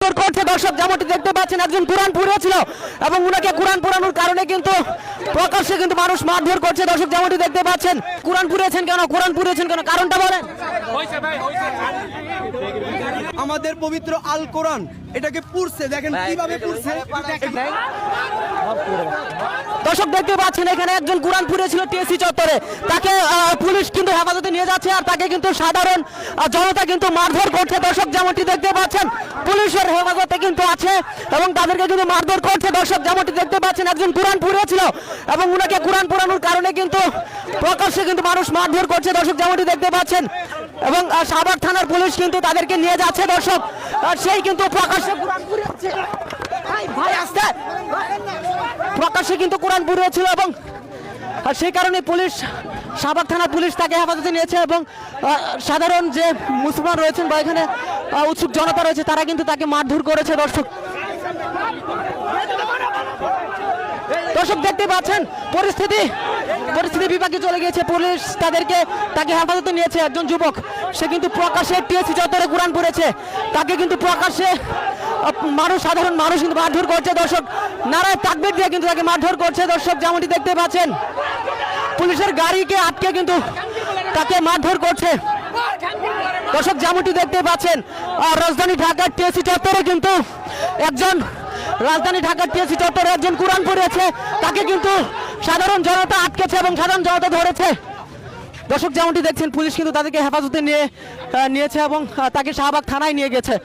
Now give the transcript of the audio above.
মারধর করছে দর্শক যেমনটি দেখতে পাচ্ছেন একজন কোরআন পড়েছিল এবং উনাকে কোরআন পড়ানোর কারণে কিন্তু প্রকাশ্যে কিন্তু মানুষ মারধর করছে দর্শক যেমনটি দেখতে পাচ্ছেন। কোরআন পড়েছেন কেন কারণটা বলেন। আমাদের পবিত্র আল কোরআন এটাকে পড়ছে, দেখেন কিভাবে পড়ছে। দর্শক দেখতে পাচ্ছেন এখানে একজন কোরআন পড়েছিল টিএসসি চত্বরে, তাকে পুলিশ কিন্তু হেফাজতে নিয়ে যাচ্ছে আর তাকে কিন্তু সাধারণ জনতা কিন্তু মারধর করছে দর্শক যেমনটি দেখতে পাচ্ছেন। পুলিশের হেফাজতে কিন্তু আছে এবং তাদেরকে কিন্তু মারধর করছে দর্শক যেমনটি দেখতে পাচ্ছেন। একজন কোরআন পড়েছিল এবং উনাকে কোরআন পড়ানোর কারণে কিন্তু প্রকাশ্যে কিন্তু মানুষ মারধর করছে দর্শক যেমনটি দেখতে পাচ্ছেন এবং শাহবাগ থানার পুলিশ কিন্তু তাদেরকে নিয়ে যাচ্ছে দর্শক। সেই কিন্তু প্রকাশ্যে কোরআন পড়েছে, ভাই আসতে প্রকাশ্যে কিন্তু কোরআন পড়েছিল এবং সেই কারণে পুলিশ শাহবাগ থানার পুলিশ তাকে হেফাজতে নিয়েছে এবং সাধারণ যে মুসলমান রয়েছেন বা এখানে উৎসুক জনতা রয়েছে তারা কিন্তু তাকে মারধর করেছে দর্শক। দর্শক দেখতে পাচ্ছেন পরিস্থিতি বিপাকে চলে গিয়েছে। পুলিশ তাকে হেফাজতে নিয়েছে। একজন যুবক সে কিন্তু প্রকাশ্যে টিএসসি চত্বরে কোরআন পড়েছে, তাকে কিন্তু প্রকাশ্যে সাধারণ মানুষ কিন্তু মারধর করছে দর্শক। নারায় তাকবীর দিয়ে কিন্তু তাকে মারধর করছে দর্শক যেমনটি দেখতে পাচ্ছেন। পুলিশের গাড়িকে আটকে কিন্তু তাকে মারধর করছে দর্শক যেমনটি দেখতে পাচ্ছেন। রাজধানী ঢাকার টিএসসি চত্বরে কিন্তু একজন কোরআন পড়েছে, তাকে কিন্তু সাধারণ জনতা আটকেছে এবং সাধারণ জনতা ধরেছে দর্শক যেমনটি দেখছেন। পুলিশ কিন্তু তাদেরকে হেফাজতে নিয়েছে এবং তাকে শাহবাগ থানায় নিয়ে গেছে।